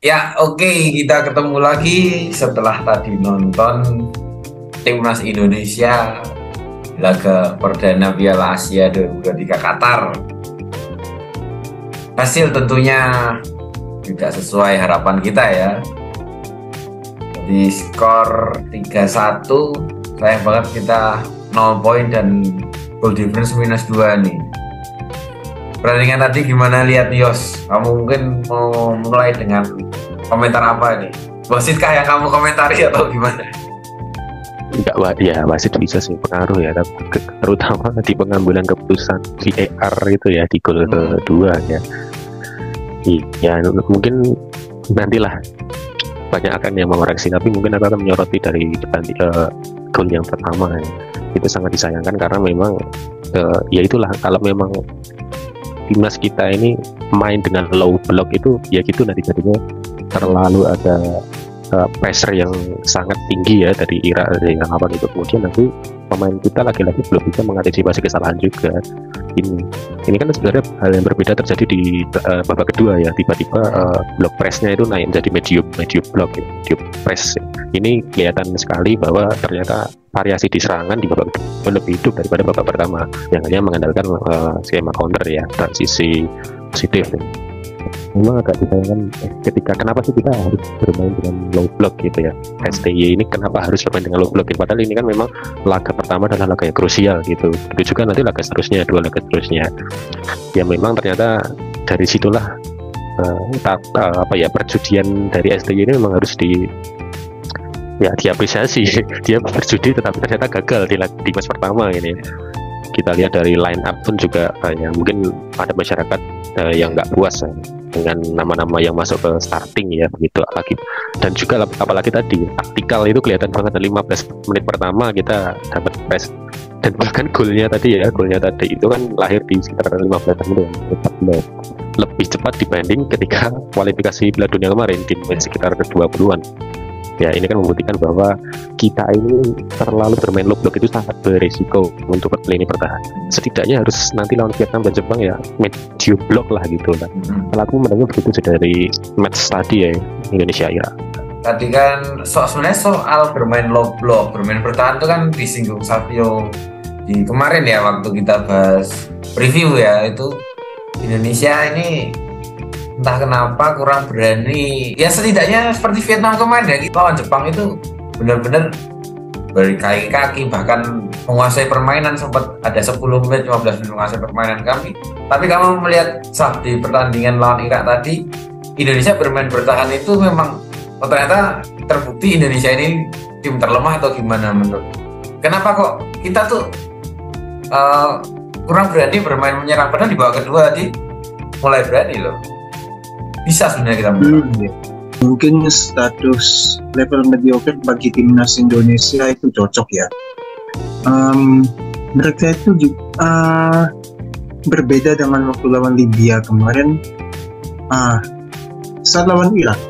Ya, oke, kita ketemu lagi setelah tadi nonton Timnas Indonesia laga perdana Piala Asia 2023 Qatar. Hasil tentunya tidak sesuai harapan kita ya. Di skor 3-1, sayang banget kita 0 poin dan goal difference -2 nih. Pertandingan tadi gimana lihat Yos? Kamu mungkin mau mulai dengan komentar apa nih? Wasitkah yang kamu komentari atau gimana? Enggak, ya wasit bisa sih pengaruh ya, terutama di pengambilan keputusan VAR itu ya di gol kedua ya. Iya, mungkin nantilah banyak akan yang mengoreksi, tapi mungkin aku akan menyoroti dari gol yang pertama ya. Itu sangat disayangkan karena memang ya itulah, kalau memang timnas kita ini main dengan low block itu ya gitu, nanti jadinya terlalu ada pressure yang sangat tinggi ya dari Irak, dari apa gitu. Kemudian nanti pemain kita lagi-lagi belum bisa mengantisipasi kesalahan juga. Ini kan sebenarnya hal yang berbeda terjadi di babak kedua ya. Tiba-tiba block pressnya itu naik menjadi medium block, medium press. Ini kelihatan sekali bahwa ternyata variasi di serangan di babak kedua lebih hidup daripada babak pertama yang hanya mengandalkan skema counter ya, transisi positif. Memang agak disayangkan ketika kenapa sih kita harus bermain dengan low block gitu ya. STY ini kenapa harus bermain dengan low block, padahal ini kan memang laga pertama adalah laga yang krusial gitu. Itu juga nanti laga seterusnya, dua laga seterusnya. Ya memang ternyata dari situlah perjudian dari STY ini memang harus diapresiasi. Dia berjudi tetapi ternyata gagal di match pertama ini. Kita lihat dari line up pun juga ya, mungkin ada masyarakat yang nggak puas dengan nama-nama yang masuk ke starting ya begitu, dan juga apalagi tadi taktikal itu kelihatan banget. 15 menit pertama kita dapat press, dan bahkan golnya tadi itu kan lahir di sekitar 15 menit, lebih cepat dibanding ketika kualifikasi Piala Dunia kemarin di sekitar 20-an. Ya ini kan membuktikan bahwa kita ini terlalu bermain low block itu sangat beresiko untuk lini pertahanan. Setidaknya harus nanti lawan Vietnam dan Jepang ya medium block lah gitu lah. Kalau aku mendengar begitu dari match tadi ya, Indonesia ya. Tadi kan sebenarnya soal bermain low block, bermain bertahan itu kan disinggung Savio di kemarin ya waktu kita bahas preview ya, itu Indonesia ini entah kenapa kurang berani. Ya setidaknya seperti Vietnam kemarin ya, lawan Jepang itu benar-benar berkaki-kaki, bahkan menguasai permainan, sempat ada 10 menit 15 menit menguasai permainan kami. Tapi kamu melihat di pertandingan lawan Irak tadi, Indonesia bermain bertahan itu memang ternyata terbukti Indonesia ini tim terlemah atau gimana menurut? Kenapa kok kita tuh kurang berani bermain menyerang, padahal di babak kedua tadi mulai berani loh. Bisa sebenarnya kita mungkin status level mediocre bagi timnas Indonesia itu cocok ya. Mereka itu juga berbeda dengan waktu lawan Libya kemarin. Saat lawan Irak,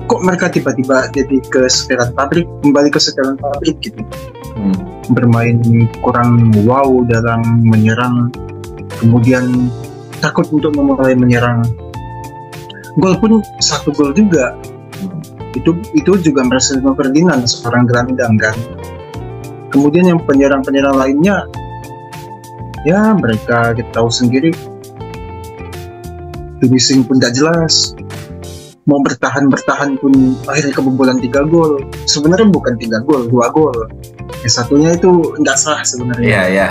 kok mereka tiba-tiba jadi kembali ke setelan pabrik gitu. Bermain kurang wow dalam menyerang, kemudian takut untuk memulai menyerang. Gol pun satu gol juga, itu juga merasa Ferdinand seorang gelandang kan. Kemudian yang penyerang lainnya ya mereka kita tahu sendiri, finishing pun tidak jelas, mau bertahan pun akhirnya kebobolan 3 gol. Sebenarnya bukan 3 gol, 2 gol. Yang satunya itu tidak sah sebenarnya. Iya.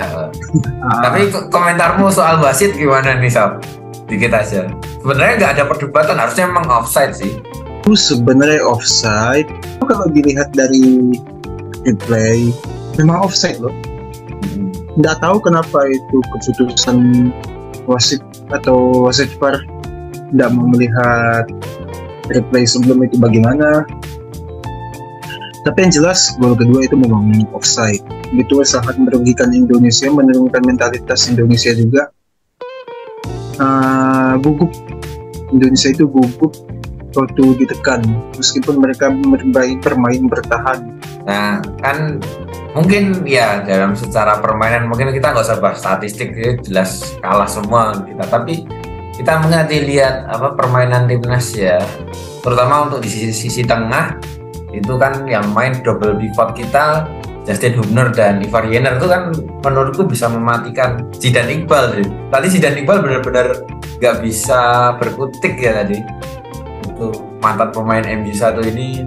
Tapi komentarmu soal wasit gimana nih, Sob? Dikit aja. Sebenarnya nggak ada perdebatan, harusnya memang offside sih. Itu sebenarnya offside. Kalau dilihat dari replay, memang offside loh. Nggak tahu kenapa itu keputusan wasit atau wasit VAR tidak mau melihat replay sebelum itu bagaimana. Tapi yang jelas gol kedua itu memang offside. Itu sangat merugikan Indonesia, menurunkan mentalitas Indonesia juga. Gugup, Indonesia itu gugup waktu ditekan, meskipun mereka bermain bertahan. Nah kan mungkin ya dalam secara permainan mungkin kita nggak usah bahas statistik, jelas kalah semua kita, tapi kita mengerti lihat permainan timnas ya, terutama untuk di sisi tengah itu kan yang main double pivot kita Justin Hubner dan Ivar Jenner itu kan menurutku bisa mematikan Zidane Iqbal. Tadi Zidane Iqbal benar-benar nggak bisa berkutik ya tadi. Itu mantan pemain MU1 ini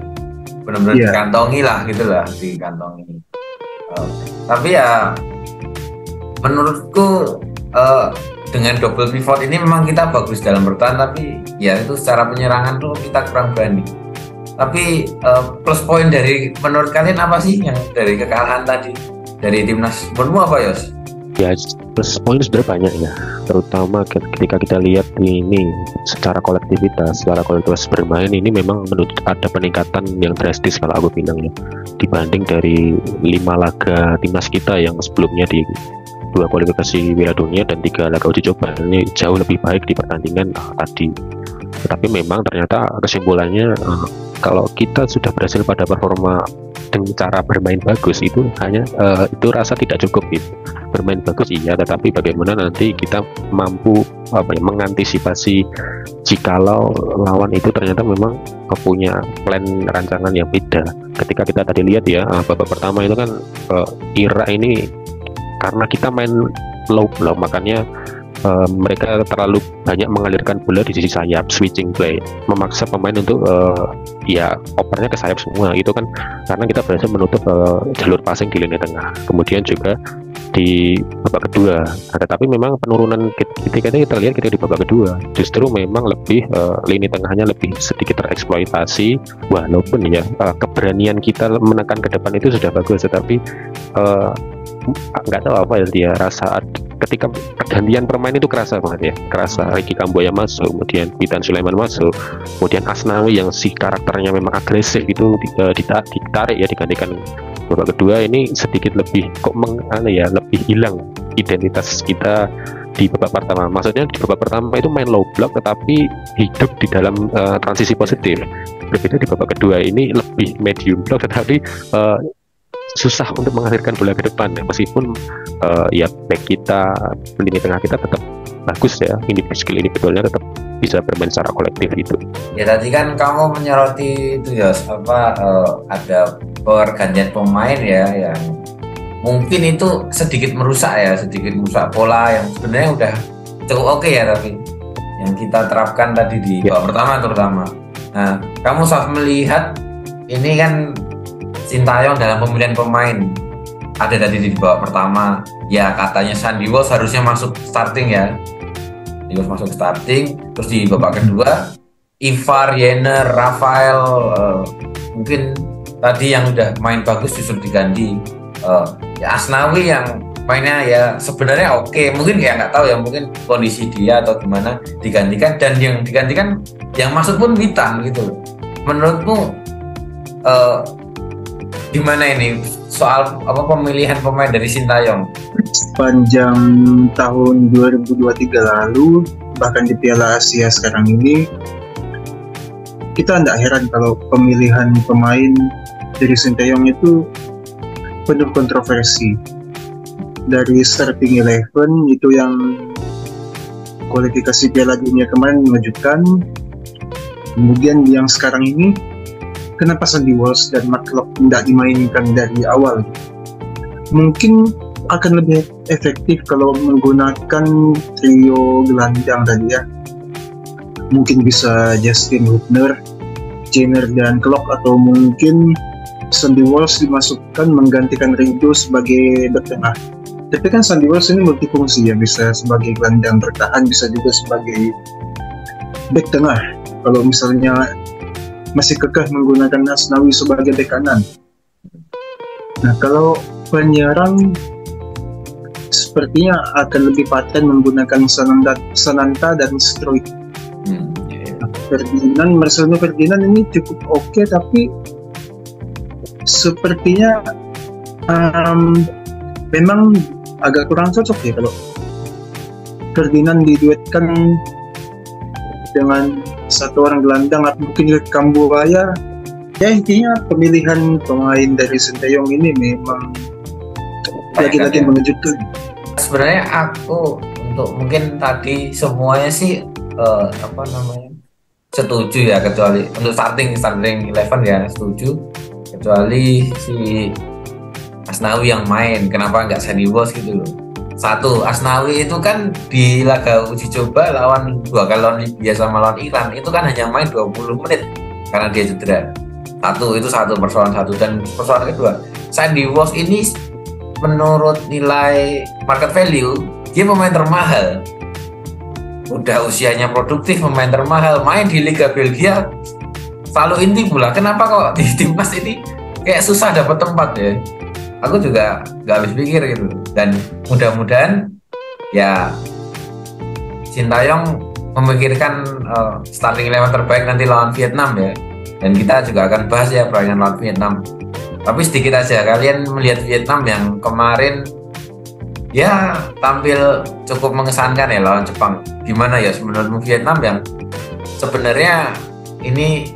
benar-benar dikantongi lah gitu lah, dikantongi. Tapi ya menurutku dengan double pivot ini memang kita bagus dalam bertahan, tapi ya itu secara penyerangan tuh kita kurang berani. Tapi plus poin dari menurut kalian apa sih yang dari kekalahan tadi dari timnas? Menurutmu apa, Yos? Ya, plus poin sebenarnya banyak ya, terutama ketika kita lihat ini secara kolektivitas bermain ini memang menurut ada peningkatan yang drastis kalau aku bilang ya, dibanding dari 5 laga timnas kita yang sebelumnya di 2 kualifikasi Piala Dunia dan 3 laga uji coba, ini jauh lebih baik di pertandingan tadi. Tetapi memang ternyata kesimpulannya kalau kita sudah berhasil pada performa dengan cara bermain bagus itu hanya itu rasa tidak cukup gitu. Bermain bagus iya, tetapi bagaimana nanti kita mampu mengantisipasi jikalau lawan itu ternyata memang punya plan rancangan yang beda. Ketika kita tadi lihat ya, babak pertama itu kan Irak ini karena kita main low block, makanya mereka terlalu banyak mengalirkan bola di sisi sayap, switching play, memaksa pemain untuk ya opernya ke sayap semua. Itu kan karena kita berhasil menutup jalur passing di lini tengah. Kemudian juga di babak kedua, tetapi memang penurunan ketika kita lihat di babak kedua justru memang lebih lini tengahnya lebih sedikit tereksploitasi, walaupun ya keberanian kita menekan ke depan itu sudah bagus, tetapi nggak tahu apa ya dia rasa ketika pergantian permain itu kerasa banget ya, kerasa Ricky Kambuaya masuk, kemudian Witan Sulaiman masuk, kemudian Asnawi yang si karakternya memang agresif itu ditarik ya, digantikan babak kedua ini sedikit lebih kok lebih hilang identitas kita di babak pertama. Maksudnya di babak pertama itu main low block tetapi hidup di dalam transisi positif. Berbeda di babak kedua ini lebih medium block tetapi susah untuk mengalirkan bola ke depan ya, meskipun ya back kita, lini tengah kita tetap bagus ya, skill individualnya tetap bisa bermain secara kolektif itu. Ya tadi kan kamu menyoroti itu ya ada pergantian pemain ya yang mungkin itu sedikit merusak pola yang sebenarnya udah cukup oke ya, tapi yang kita terapkan tadi di babak pertama terutama. Nah, kamu saat melihat ini kan Sintayong dalam pemilihan pemain ada tadi di babak pertama ya, katanya Sandy Walsh harusnya masuk starting ya, masuk starting. Terus di babak kedua Ivar Jenner, Rafael mungkin tadi yang udah main bagus justru diganti. Ya Asnawi yang mainnya ya sebenarnya oke, mungkin ya nggak tahu ya, mungkin kondisi dia atau gimana digantikan, dan yang digantikan yang masuk pun Witan gitu. Menurutmu gimana ini soal pemilihan pemain dari Sintayong? Sepanjang tahun 2023 lalu, bahkan di Piala Asia sekarang ini, kita tidak heran kalau pemilihan pemain dari Sintayong itu penuh kontroversi. Dari starting 11 itu yang kualifikasi Piala Dunia kemarin mengejutkan, kemudian yang sekarang ini kenapa Sandy Walsh dan Mark Locke tidak dimainkan dari awal? Mungkin akan lebih efektif kalau menggunakan trio gelandang tadi ya. Mungkin bisa Justin Hubner, Jenner dan Klok, atau mungkin Sandy Walsh dimasukkan menggantikan Ringo sebagai bek tengah. Tapi kan Sandy Walsh ini multifungsi ya, bisa sebagai gelandang bertahan, bisa juga sebagai bek tengah. Kalau misalnya masih kekeh menggunakan Asnawi sebagai bek kanan. Nah, kalau penyerang sepertinya akan lebih paten menggunakan Sananta dan Struijk. Marcelo Ferdinand ini cukup oke, tapi sepertinya memang agak kurang cocok ya kalau Ferdinand diduetkan dengan satu orang gelandang atau mungkin Kambuaya. Ya intinya pemilihan pemain dari Sintayong ini memang lagi-lagi mengejutkan. Sebenarnya aku untuk mungkin tadi semuanya sih apa namanya, setuju ya, kecuali untuk starting 11 ya setuju, kecuali si Asnawi yang main. Kenapa nggak Sandy Walsh gitu loh. Satu, Asnawi itu kan di laga uji coba lawan 2 kali lawan Libya sama lawan Iran itu kan hanya main 20 menit karena dia cedera. Itu satu persoalan satu. Dan persoalan kedua, Sandy Walsh ini menurut nilai market value dia pemain termahal, udah usianya produktif, pemain termahal, main di Liga Belgia selalu inti pula. Kenapa kok di timnas ini kayak susah dapat tempat ya? Aku juga nggak habis pikir gitu. Dan mudah-mudahan ya Sintayong memikirkan starting 11 terbaik nanti lawan Vietnam ya. Dan kita juga akan bahas ya pertandingan lawan Vietnam. Tapi sedikit aja, kalian melihat Vietnam yang kemarin ya tampil cukup mengesankan ya lawan Jepang. Gimana ya menurutmu Vietnam yang sebenarnya ini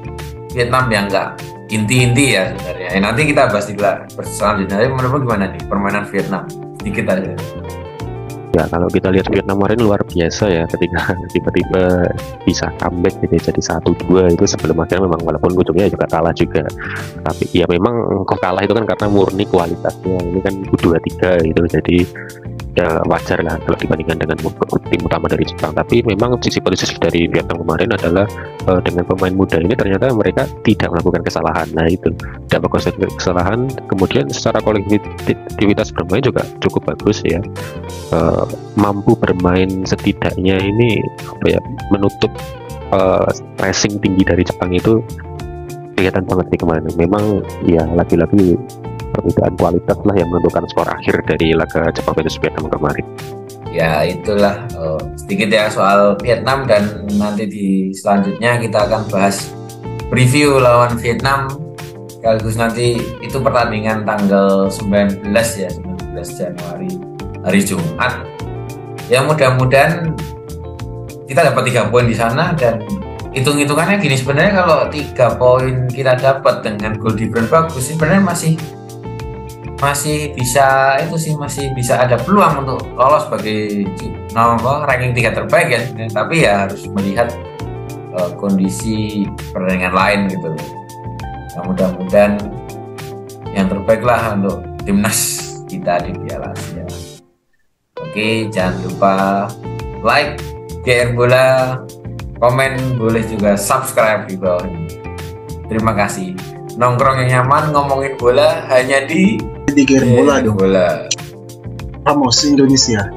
Vietnam yang nggak inti-inti ya sebenarnya. Nanti kita bahas di selanjutnya. Tapi menurutmu gimana nih permainan Vietnam? Sedikit aja. Ya kalau kita lihat Vietnam kemarin luar biasa ya, ketika tiba-tiba bisa comeback gitu jadi 1-2 itu. Sebelum akhirnya memang walaupun ujungnya juga kalah juga, tapi ya memang kok kalah itu kan karena murni kualitasnya. Ini kan U23 gitu, jadi ya wajar lah kalau dibandingkan dengan tim utama dari Jepang. Tapi memang sisi positif dari Vietnam kemarin adalah dengan pemain muda ini ternyata mereka tidak melakukan kesalahan. Nah itu tidak melakukan kesalahan, kemudian secara kolektivitas bermain juga cukup bagus ya. Mampu bermain setidaknya ini apa ya, menutup pressing tinggi dari Jepang itu kelihatan banget nih kemarin. Memang ya lagi-lagi perbedaan kualitas lah yang menentukan skor akhir dari laga Jepang versus Vietnam kemarin. Ya itulah sedikit ya soal Vietnam, dan nanti di selanjutnya kita akan bahas preview lawan Vietnam, sekaligus nanti itu pertandingan tanggal 19 ya, 19 Januari hari Jumat. Ya mudah-mudahan kita dapat 3 poin di sana, dan hitung-hitungannya gini, sebenarnya kalau 3 poin kita dapat dengan goal difference bagus sebenarnya masih bisa itu sih, masih bisa ada peluang untuk lolos sebagai ranking 3 terbaik ya. Tapi ya harus melihat kondisi pertandingan lain gitu. Nah, mudah-mudahan yang terbaik lah untuk timnas kita di Piala Asia. Oke, jangan lupa like GR Bola, komen, boleh juga subscribe di bawah ini. Terima kasih. Nongkrong yang nyaman ngomongin bola hanya di GR Bola dong. Bola. Vamos Indonesia.